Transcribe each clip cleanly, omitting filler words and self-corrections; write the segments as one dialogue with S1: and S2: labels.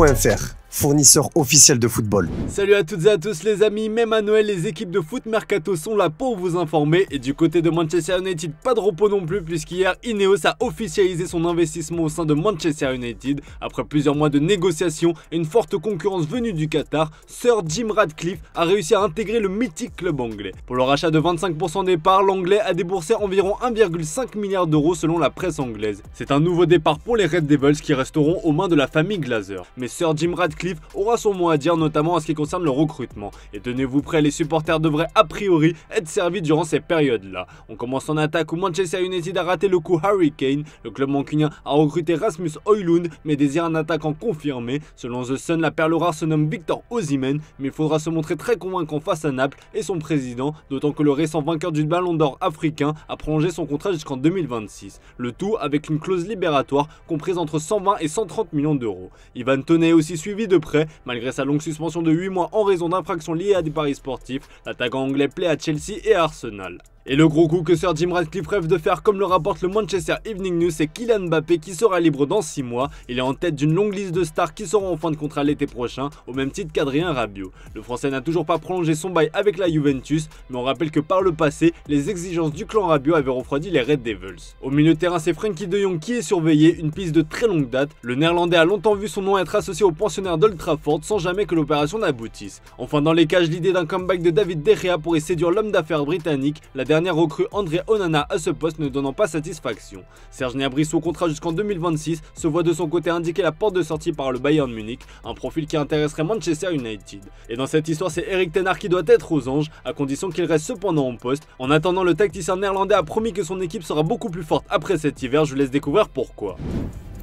S1: Mercato.fr, fournisseur officiel de football.
S2: Salut à toutes et à tous les amis, même à Noël les équipes de foot Mercato sont là pour vous informer. Et du côté de Manchester United, pas de repos non plus, puisqu'hier Ineos a officialisé son investissement au sein de Manchester United. Après plusieurs mois de négociations et une forte concurrence venue du Qatar, Sir Jim Ratcliffe a réussi à intégrer le mythique club anglais. Pour le rachat de 25% des parts, l'anglais a déboursé environ 1,5 milliard d'euros selon la presse anglaise. C'est un nouveau départ pour les Red Devils qui resteront aux mains de la famille Glazer. Mais Sir Jim Ratcliffe aura son mot à dire, notamment en ce qui concerne le recrutement. Et tenez-vous prêts, les supporters devraient a priori être servis durant ces périodes-là. On commence en attaque où Manchester United a raté le coup Harry Kane. Le club mancunien a recruté Rasmus Højlund mais désire un attaquant confirmé. Selon The Sun, la perle rare se nomme Victor Osimhen, mais il faudra se montrer très convaincant face à Naples et son président, d'autant que le récent vainqueur du Ballon d'Or africain a prolongé son contrat jusqu'en 2026. Le tout avec une clause libératoire comprise entre 120 et 130 millions d'euros. Ivan Toney est aussi suivi de près, malgré sa longue suspension de 8 mois en raison d'infractions liées à des paris sportifs. L'attaquant anglais plaît à Chelsea et à Arsenal. Et le gros coup que Sir Jim Ratcliffe rêve de faire, comme le rapporte le Manchester Evening News, c'est Kylian Mbappé qui sera libre dans 6 mois. Il est en tête d'une longue liste de stars qui seront en fin de contrat l'été prochain, au même titre qu'Adrien Rabiot. Le Français n'a toujours pas prolongé son bail avec la Juventus, mais on rappelle que par le passé, les exigences du clan Rabiot avaient refroidi les Red Devils. Au milieu de terrain, c'est Frenkie de Jong qui est surveillé, une piste de très longue date. Le Néerlandais a longtemps vu son nom être associé au pensionnaire d'Old Trafford sans jamais que l'opération n'aboutisse. Enfin, dans les cages, l'idée d'un comeback de David De Gea pourrait séduire l'homme d'affaires britannique, la dernière recrue André Onana à ce poste ne donnant pas satisfaction. Serge Gnabry, sous contrat jusqu'en 2026, se voit de son côté indiquer la porte de sortie par le Bayern Munich, un profil qui intéresserait Manchester United. Et dans cette histoire, c'est Erik ten Hag qui doit être aux anges, à condition qu'il reste cependant en poste. En attendant, le tacticien néerlandais a promis que son équipe sera beaucoup plus forte après cet hiver, je vous laisse découvrir pourquoi.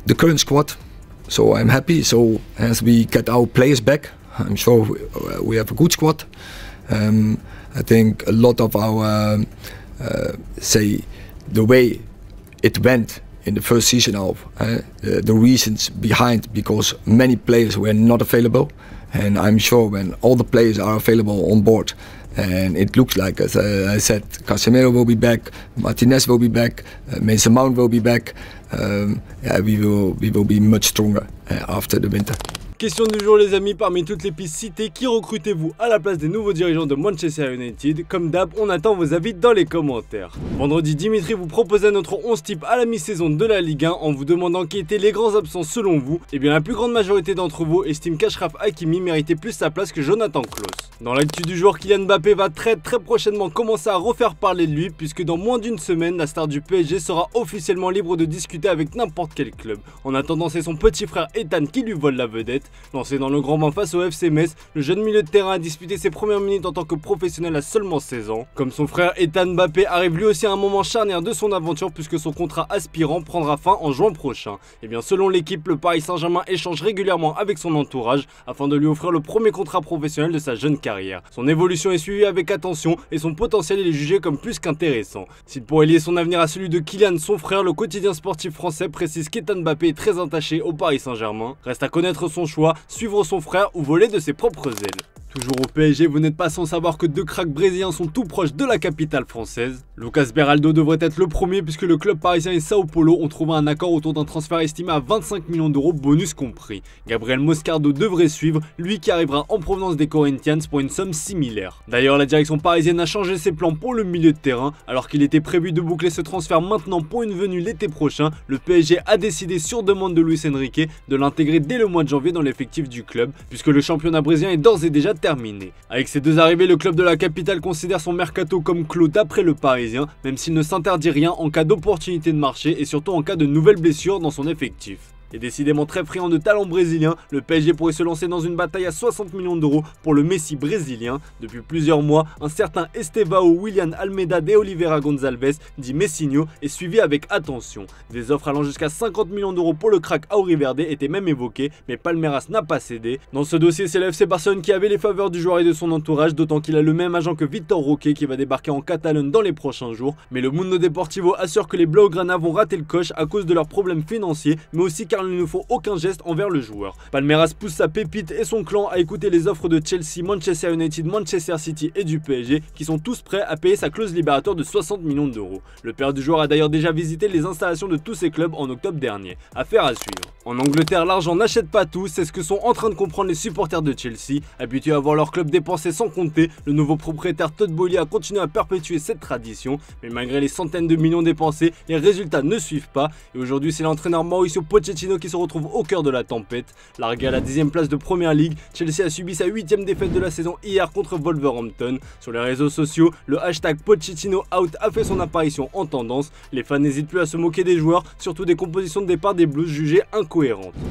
S3: The current squad, so I'm happy. So as we get our players back, I'm sure we have a good squad. I think a lot of our say the way it went in the first season of the reasons behind, because many players were not available, and I'm sure when all the players are available on board, and it looks like, as I said, Casemiro will be back, Martinez will be back, Mason Mount will be back. Yeah, we will be much stronger after the winter.
S2: Question du jour les amis, parmi toutes les pistes citées, qui recrutez-vous à la place des nouveaux dirigeants de Manchester United? Comme d'hab, on attend vos avis dans les commentaires. Vendredi, Dimitri vous proposait notre 11 type à la mi-saison de la Ligue 1 en vous demandant qui étaient les grands absents selon vous. Et bien la plus grande majorité d'entre vous estime qu'Achraf Hakimi méritait plus sa place que Jonathan Klaus. Dans l'actu du jour, Kylian Mbappé va très prochainement commencer à refaire parler de lui, puisque dans moins d'une semaine, la star du PSG sera officiellement libre de discuter avec n'importe quel club. En attendant, c'est son petit frère Ethan qui lui vole la vedette. Lancé dans le grand bain face au FC Metz, le jeune milieu de terrain a disputé ses premières minutes en tant que professionnel à seulement 16 ans. Comme son frère, Ethan Mbappé arrive lui aussi à un moment charnière de son aventure, puisque son contrat aspirant prendra fin en juin prochain. Et bien selon l'équipe, le Paris Saint-Germain échange régulièrement avec son entourage afin de lui offrir le premier contrat professionnel de sa jeune carrière. Son évolution est suivie avec attention et son potentiel est jugé comme plus qu'intéressant. S'il pourrait lier son avenir à celui de Kylian, son frère, le quotidien sportif français précise qu'Ethan Mbappé est très attaché au Paris Saint-Germain. Reste à connaître son choix, suivre son frère ou voler de ses propres ailes. Toujours au PSG, vous n'êtes pas sans savoir que deux cracks brésiliens sont tout proches de la capitale française. Lucas Beraldo devrait être le premier, puisque le club parisien et Sao Paulo ont trouvé un accord autour d'un transfert estimé à 25 millions d'euros, bonus compris. Gabriel Moscardo devrait suivre, lui qui arrivera en provenance des Corinthians pour une somme similaire. D'ailleurs, la direction parisienne a changé ses plans pour le milieu de terrain. Alors qu'il était prévu de boucler ce transfert maintenant pour une venue l'été prochain, le PSG a décidé sur demande de Luis Enrique de l'intégrer dès le mois de janvier dans l'effectif du club, puisque le championnat brésilien est d'ores et déjà terminé. Avec ces deux arrivées, le club de la capitale considère son mercato comme clos d'après le Parisien, même s'il ne s'interdit rien en cas d'opportunité de marché et surtout en cas de nouvelles blessures dans son effectif. Et décidément très friand de talent brésilien, le PSG pourrait se lancer dans une bataille à 60 millions d'euros pour le Messi brésilien. Depuis plusieurs mois, un certain Estevão Willian Almeida de Oliveira Gonçalves, dit Messinho, est suivi avec attention. Des offres allant jusqu'à 50 millions d'euros pour le crack Auriverde étaient même évoquées, mais Palmeiras n'a pas cédé. Dans ce dossier, c'est le FC Barcelone qui avait les faveurs du joueur et de son entourage, d'autant qu'il a le même agent que Vitor Roque qui va débarquer en Catalogne dans les prochains jours. Mais le Mundo Deportivo assure que les Blaugrana vont rater le coche à cause de leurs problèmes financiers, mais aussi car car il ne faut aucun geste envers le joueur. Palmeiras pousse sa pépite et son clan à écouter les offres de Chelsea, Manchester United, Manchester City et du PSG qui sont tous prêts à payer sa clause libératoire de 60 millions d'euros. Le père du joueur a d'ailleurs déjà visité les installations de tous ces clubs en octobre dernier. Affaire à suivre. En Angleterre, l'argent n'achète pas tout, c'est ce que sont en train de comprendre les supporters de Chelsea. Habitués à voir leur club dépenser sans compter, le nouveau propriétaire Todd Boehly a continué à perpétuer cette tradition. Mais malgré les centaines de millions dépensés, les résultats ne suivent pas. Et aujourd'hui, c'est l'entraîneur Mauricio Pochettino qui se retrouve au cœur de la tempête. Largué à la 10e place de Premier League, Chelsea a subi sa 8e défaite de la saison hier contre Wolverhampton. Sur les réseaux sociaux, le hashtag Pochettino out a fait son apparition en tendance. Les fans n'hésitent plus à se moquer des joueurs, surtout des compositions de départ des Blues jugées incohérentes.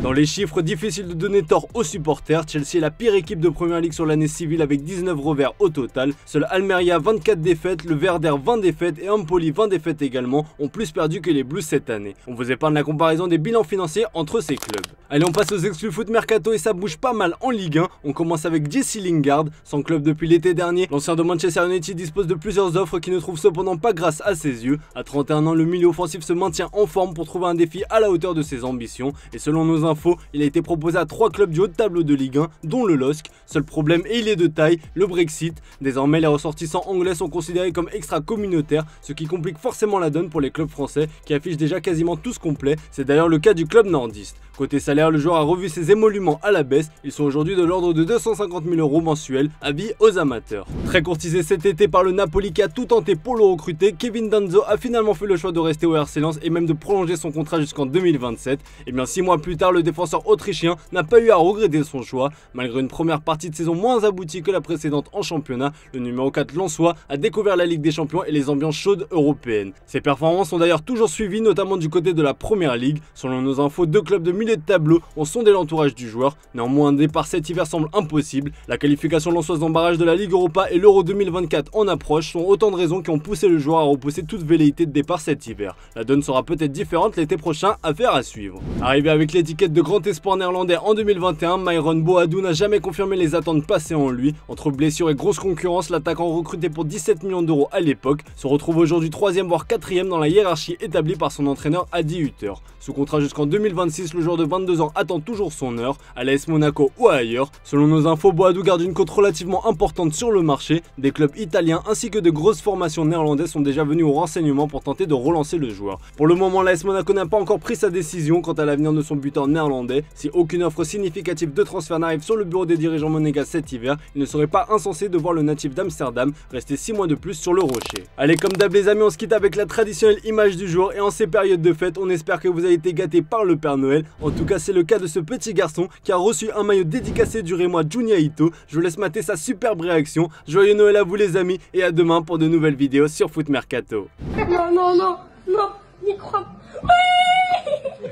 S2: Dans les chiffres, difficile de donner tort aux supporters, Chelsea est la pire équipe de Premier League sur l'année civile avec 19 revers au total. Seul Almeria 24 défaites, le Werder 20 défaites et Empoli 20 défaites également ont plus perdu que les Blues cette année. On vous épargne la comparaison des bilans financiers entre ces clubs. Allez, on passe aux exclus foot mercato et ça bouge pas mal en Ligue 1. On commence avec Jesse Lingard, sans club depuis l'été dernier. L'ancien de Manchester United dispose de plusieurs offres qui ne trouvent cependant pas grâce à ses yeux. À 31 ans, le milieu offensif se maintient en forme pour trouver un défi à la hauteur de ses ambitions. Et selon nos infos, il a été proposé à 3 clubs du haut de tableau de Ligue 1, dont le LOSC. Seul problème, et il est de taille, le Brexit. Désormais, les ressortissants anglais sont considérés comme extra-communautaires, ce qui complique forcément la donne pour les clubs français qui affichent déjà quasiment tous complets. C'est d'ailleurs le cas du club nordiste. Côté salaire, le joueur a revu ses émoluments à la baisse. Ils sont aujourd'hui de l'ordre de 250 000 € mensuels, avis aux amateurs. Très courtisé cet été par le Napoli qui a tout tenté pour le recruter, Kevin Danso a finalement fait le choix de rester au RC Lens et même de prolonger son contrat jusqu'en 2027. Et bien 6 mois plus tard, le défenseur autrichien n'a pas eu à regretter son choix. Malgré une première partie de saison moins aboutie que la précédente en championnat, le numéro 4 lensois a découvert la Ligue des Champions et les ambiances chaudes européennes. Ses performances sont d'ailleurs toujours suivies, notamment du côté de la Première Ligue. Selon nos infos, 2 clubs de milieu de tableau ont sondé l'entourage du joueur. Néanmoins, un départ cet hiver semble impossible. La qualification lensoise en barrage de la Ligue Europa et l'Euro 2024 en approche sont autant de raisons qui ont poussé le joueur à repousser toute velléité de départ cet hiver. La donne sera peut-être différente l'été prochain, affaire à suivre. Arrivé avec l'étiquette de grand espoir néerlandais en 2021, Myron Boadou n'a jamais confirmé les attentes passées en lui. Entre blessures et grosse concurrence, l'attaquant recruté pour 17 millions d'euros à l'époque se retrouve aujourd'hui 3e voire 4e dans la hiérarchie établie par son entraîneur Adi Hütter. Sous contrat jusqu'en 2026, le joueur de 22 ans attend toujours son heure, à l'AS Monaco ou ailleurs. Selon nos infos, Boadou garde une cote relativement importante sur le marché. Des clubs italiens ainsi que de grosses formations néerlandaises sont déjà venus au renseignement pour tenter de relancer le joueur. Pour le moment, l'AS Monaco n'a pas encore pris sa décision quant à l'avenir de son buteur néerlandais. Si aucune offre significative de transfert n'arrive sur le bureau des dirigeants monégasques cet hiver, il ne serait pas insensé de voir le natif d'Amsterdam rester 6 mois de plus sur le rocher. Allez, comme d'hab les amis, on se quitte avec la traditionnelle image du jour et en ces périodes de fête, on espère que vous avez été gâtés par le Père Noël. En tout cas, c'est le cas de ce petit garçon qui a reçu un maillot dédicacé du Rémois Junya Ito. Je vous laisse mater sa superbe réaction. Joyeux Noël à vous les amis et à demain pour de nouvelles vidéos sur Foot Mercato.
S4: Non, non, non, non, n'y crois pas. Oui.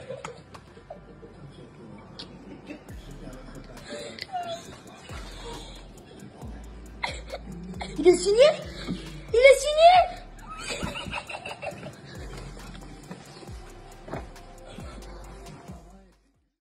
S4: Il est signé? Il est signé?